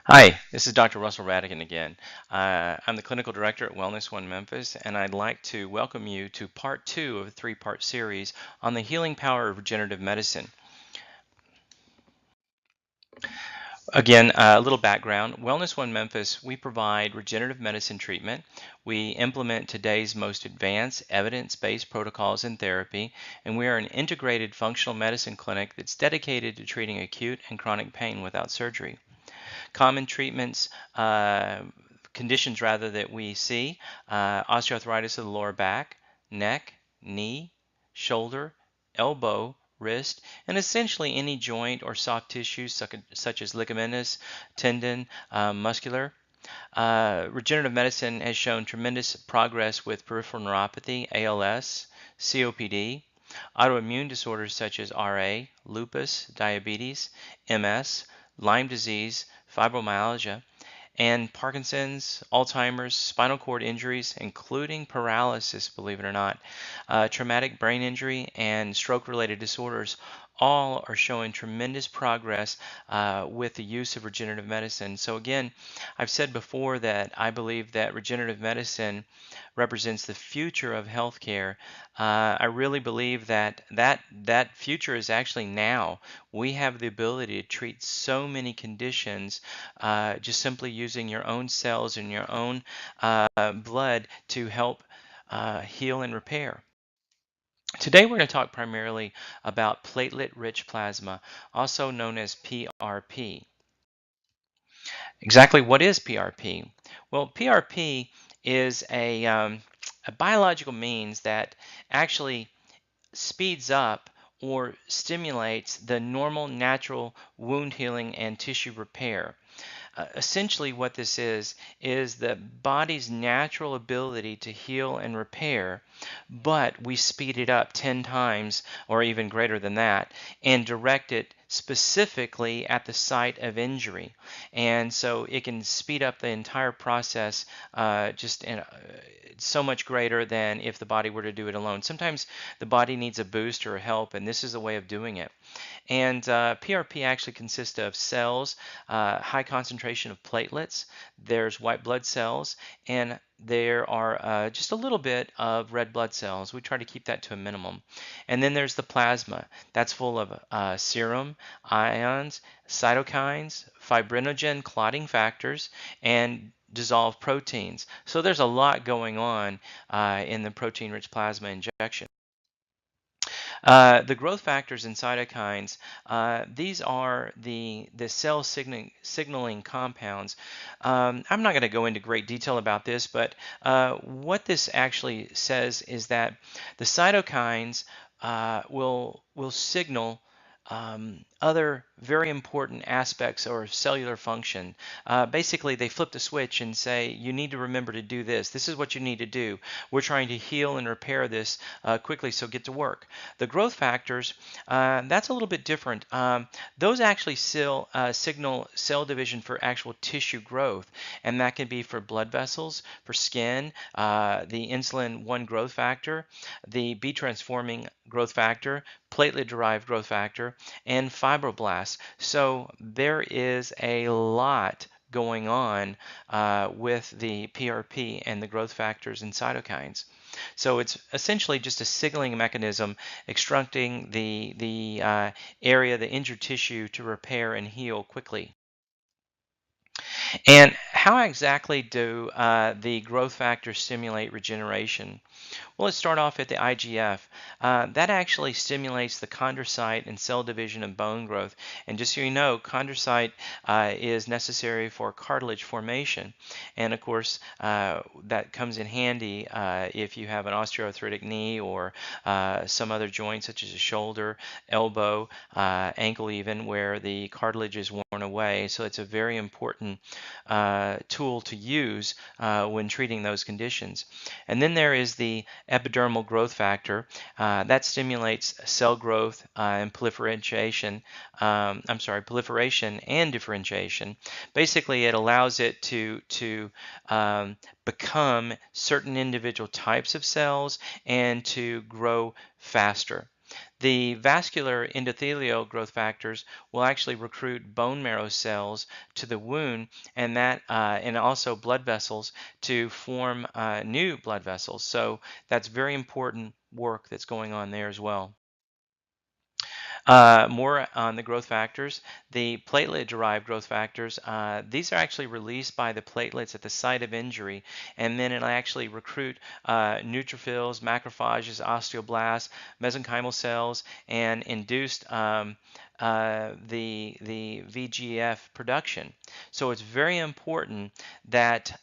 Hi, this is Dr. Russell Radigan again. I'm the clinical director at Wellness One Memphis, and I'd like to welcome you to part two of a three-part series on the healing power of regenerative medicine. Again, a little background. Wellness One Memphis, we provide regenerative medicine treatment. We implement today's most advanced evidence-based protocols in therapy, and we are an integrated functional medicine clinic that's dedicated to treating acute and chronic pain without surgery. Common treatments, conditions rather, that we see: osteoarthritis of the lower back, neck, knee, shoulder, elbow, wrist, and essentially any joint or soft tissue such as ligamentous, tendon, muscular. Regenerative medicine has shown tremendous progress with peripheral neuropathy, ALS, COPD, autoimmune disorders such as RA, lupus, diabetes, MS, Lyme disease, fibromyalgia, and Parkinson's, Alzheimer's, spinal cord injuries, including paralysis, believe it or not, traumatic brain injury, and stroke-related disorders. All are showing tremendous progress with the use of regenerative medicine. So again, I've said before that I believe that regenerative medicine represents the future of healthcare. I really believe that future is actually now. We have the ability to treat so many conditions just simply using your own cells and your own blood to help heal and repair. Today we're going to talk primarily about platelet-rich plasma, also known as PRP. Exactly what is PRP? Well, PRP is a biological means that actually speeds up or stimulates the normal natural wound healing and tissue repair. Essentially, what this is the body's natural ability to heal and repair, but we speed it up 10 times or even greater than that and direct it specifically at the site of injury. And so it can speed up the entire process just in so much greater than if the body were to do it alone. Sometimes the body needs a boost or help, and this is a way of doing it. And PRP actually consists of cells, high concentration of platelets, there's white blood cells, and there are just a little bit of red blood cells. We try to keep that to a minimum. And then there's the plasma. That's full of serum, ions, cytokines, fibrinogen clotting factors, and dissolved proteins. So there's a lot going on in the protein-rich plasma injection. The growth factors and cytokines, these are the cell signaling compounds. I'm not going to go into great detail about this, but what this actually says is that the cytokines will signal other very important aspects or cellular function. Basically, they flip the switch and say, you need to remember to do this. This is what you need to do. We're trying to heal and repair this quickly, so get to work. The growth factors, that's a little bit different. Those actually signal cell division for actual tissue growth, and that can be for blood vessels, for skin, the insulin 1 growth factor, the B transforming growth factor, platelet-derived growth factor, and fibroblasts. So there is a lot going on with the PRP and the growth factors and cytokines. So it's essentially just a signaling mechanism extracting the area, the injured tissue, to repair and heal quickly. And how exactly do the growth factors stimulate regeneration? Well, let's start off at the IGF. That actually stimulates the chondrocyte and cell division and bone growth. And just so you know, chondrocyte is necessary for cartilage formation. And of course, that comes in handy if you have an osteoarthritic knee or some other joint, such as a shoulder, elbow, ankle even, where the cartilage is worn away. So it's a very important tool to use when treating those conditions. And then there is the epidermal growth factor that stimulates cell growth and proliferation. Proliferation and differentiation. Basically, it allows it to become certain individual types of cells and to grow faster. The vascular endothelial growth factors will actually recruit bone marrow cells to the wound, and and also blood vessels to form new blood vessels. So that's very important work that's going on there as well. More on the growth factors. The platelet-derived growth factors, these are actually released by the platelets at the site of injury, and then it'll actually recruit neutrophils, macrophages, osteoblasts, mesenchymal cells, and induced the VGF production. So it's very important that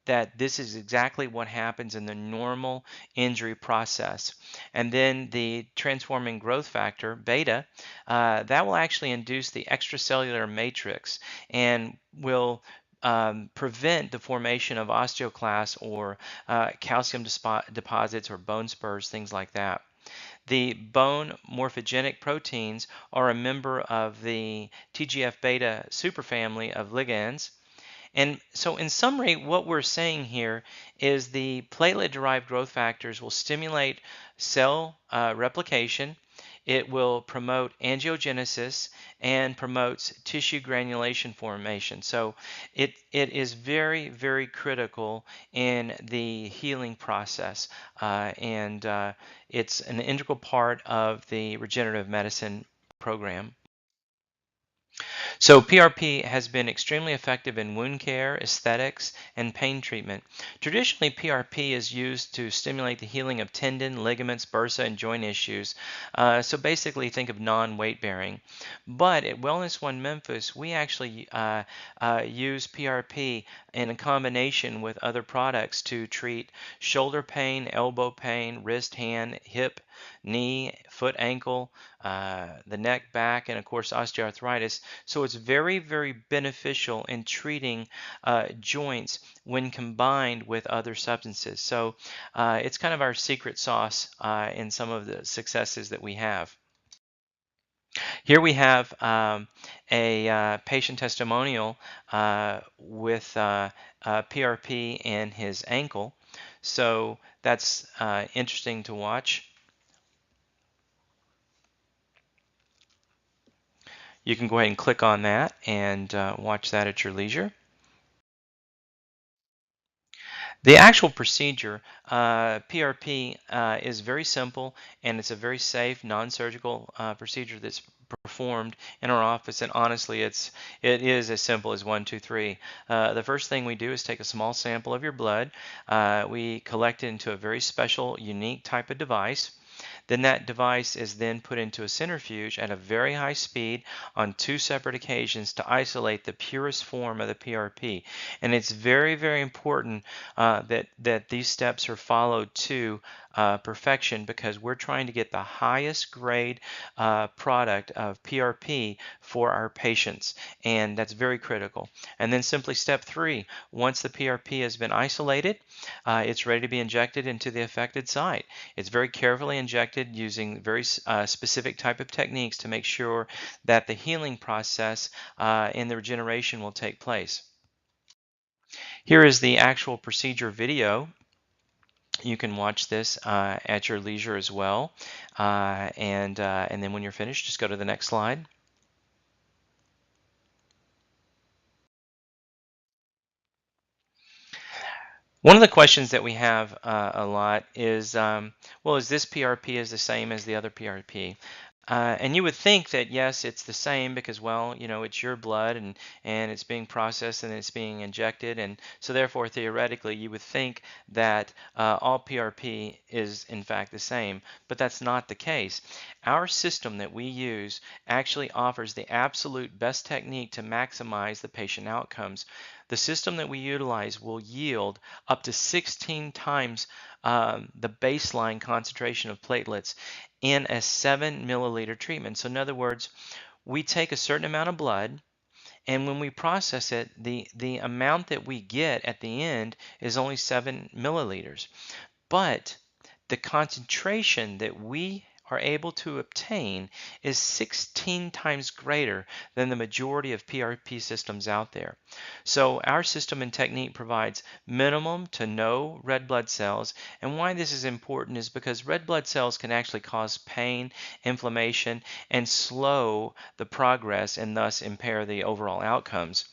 that this is exactly what happens in the normal injury process. And then the transforming growth factor, beta, that will actually induce the extracellular matrix and will prevent the formation of osteoclasts or calcium deposits or bone spurs, things like that. The bone morphogenic proteins are a member of the TGF-beta superfamily of ligands. And so in summary, what we're saying here is the platelet-derived growth factors will stimulate cell replication. It will promote angiogenesis and promotes tissue granulation formation. So it is very, very critical in the healing process. And it's an integral part of the regenerative medicine program. So PRP has been extremely effective in wound care, aesthetics, and pain treatment. Traditionally, PRP is used to stimulate the healing of tendon, ligaments, bursa, and joint issues. So basically, think of non-weight bearing. But at Wellness One Memphis, we actually use PRP in a combination with other products to treat shoulder pain, elbow pain, wrist, hand, hip, knee, foot, ankle, the neck, back, and of course osteoarthritis. So it's very, very beneficial in treating joints when combined with other substances. So it's kind of our secret sauce in some of the successes that we have. Here we have a patient testimonial with PRP in his ankle. So that's interesting to watch. You can go ahead and click on that and watch that at your leisure. The actual procedure, PRP, is very simple, and it's a very safe, non-surgical procedure that's performed in our office. And honestly, it is as simple as 1, 2, 3. The first thing we do is take a small sample of your blood. We collect it into a very special, unique type of device. Then that device is then put into a centrifuge at a very high speed on 2 separate occasions to isolate the purest form of the PRP. And it's very, very important that these steps are followed to perfection, because we're trying to get the highest grade product of PRP for our patients, and that's very critical. And then simply step 3, once the PRP has been isolated, it's ready to be injected into the affected site. It's very carefully injected using very specific type of techniques to make sure that the healing process in the regeneration will take place. Here is the actual procedure video. You can watch this at your leisure as well. And then when you're finished, just go to the next slide. One of the questions that we have a lot is, well, is this PRP is the same as the other PRP? And you would think that yes, it's the same because, well, you know, it's your blood and it's being processed and it's being injected, and so therefore theoretically you would think that all PRP is in fact the same, but that's not the case. Our system that we use actually offers the absolute best technique to maximize the patient outcomes. The system that we utilize will yield up to 16 times the baseline concentration of platelets in a 7 milliliter treatment. So in other words, we take a certain amount of blood, and when we process it, the amount that we get at the end is only 7 milliliters. But the concentration that we are able to obtain is 16 times greater than the majority of PRP systems out there. So our system and technique provides minimum to no red blood cells. And why this is important is because red blood cells can actually cause pain, inflammation, and slow the progress and thus impair the overall outcomes.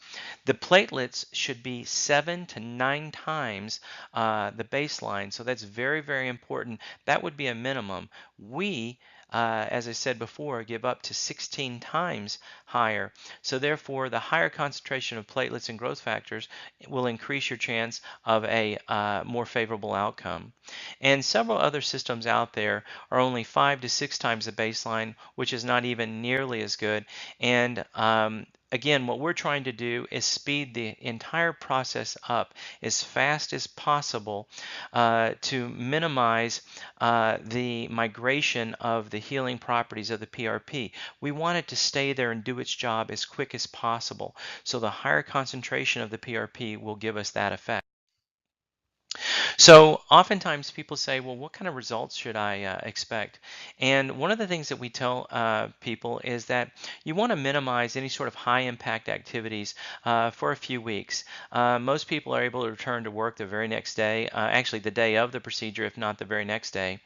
The platelets should be 7 to 9 times the baseline. So that's very, very important. That would be a minimum. We, as I said before, give up to 16 times higher. So therefore, the higher concentration of platelets and growth factors will increase your chance of a more favorable outcome. And several other systems out there are only 5 to 6 times the baseline, which is not even nearly as good. And again, what we're trying to do is speed the entire process up as fast as possible to minimize the migration of the healing properties of the PRP. We want it to stay there and do its job as quick as possible. So the higher concentration of the PRP will give us that effect. So oftentimes people say, well, what kind of results should I expect? And one of the things that we tell people is that you want to minimize any sort of high impact activities for a few weeks. Most people are able to return to work the very next day, actually the day of the procedure, if not the very next day.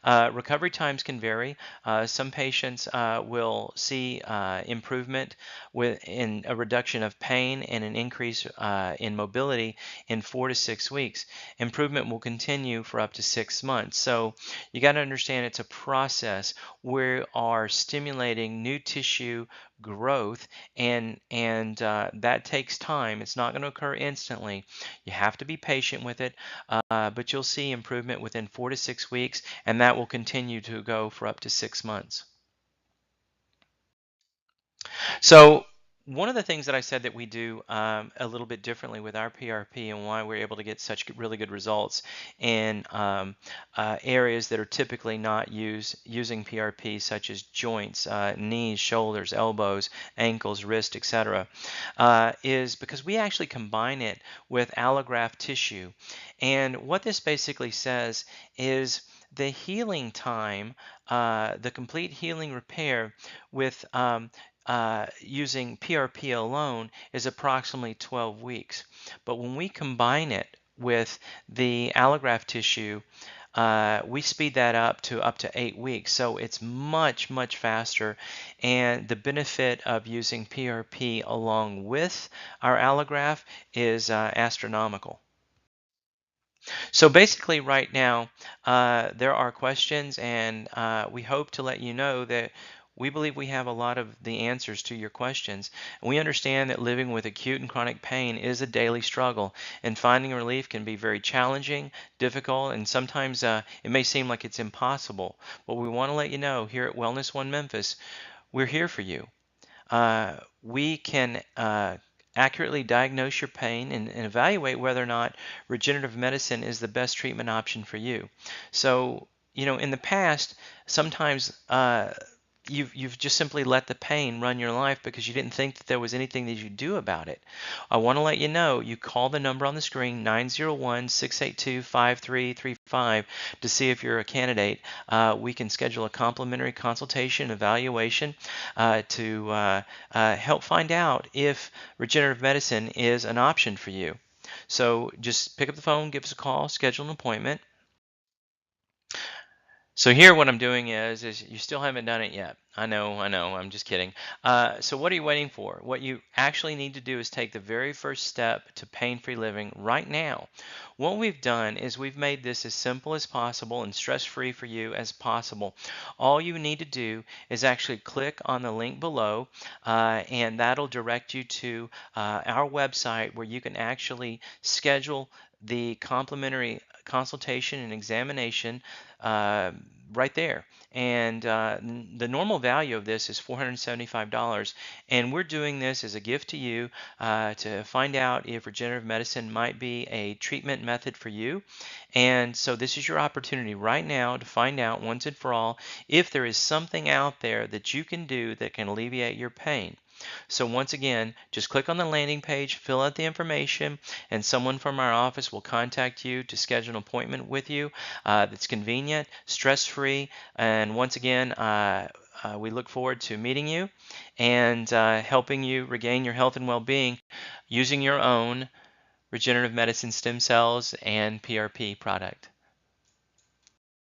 Recovery times can vary. Some patients will see improvement in a reduction of pain and an increase in mobility in 4 to 6 weeks. Improvement will continue for up to 6 months. So you got to understand it's a process. We are stimulating new tissue growth, and that takes time. It's not going to occur instantly. You have to be patient with it, but you'll see improvement within 4 to 6 weeks, and that will continue to go for up to 6 months. So one of the things that I said that we do a little bit differently with our PRP and why we're able to get such really good results in areas that are typically not using PRP, such as joints, knees, shoulders, elbows, ankles, wrists, etc., is because we actually combine it with allograft tissue. And what this basically says is the healing time, the complete healing repair with using PRP alone is approximately 12 weeks. But when we combine it with the allograft tissue, we speed that up to 8 weeks. So it's much, much faster. And the benefit of using PRP along with our allograft is astronomical. So basically right now, there are questions, and we hope to let you know that we believe we have a lot of the answers to your questions. We understand that living with acute and chronic pain is a daily struggle, and finding relief can be very challenging, difficult, and sometimes it may seem like it's impossible. But we want to let you know here at Wellness One Memphis, we're here for you. We can accurately diagnose your pain and evaluate whether or not regenerative medicine is the best treatment option for you. So, in the past, sometimes you've just simply let the pain run your life because you didn't think that there was anything that you could do about it. I want to let you know, you call the number on the screen, 901-682-5335, to see if you're a candidate. We can schedule a complimentary consultation evaluation to help find out if regenerative medicine is an option for you. So just pick up the phone, give us a call, schedule an appointment. So here what I'm doing is you still haven't done it yet. I know, I'm just kidding. So what are you waiting for? What you actually need to do is take the very first step to pain-free living right now. What we've done is we've made this as simple as possible and stress-free for you as possible. All you need to do is actually click on the link below, and that'll direct you to our website where you can actually schedule the complimentary consultation and examination right there. And the normal value of this is $475, and we're doing this as a gift to you to find out if regenerative medicine might be a treatment method for you. And so this is your opportunity right now to find out once and for all if there is something out there that you can do that can alleviate your pain. So once again, just click on the landing page, fill out the information, and someone from our office will contact you to schedule an appointment with you that's convenient, stress-free, and once again, we look forward to meeting you and helping you regain your health and well-being using your own regenerative medicine stem cells and PRP product.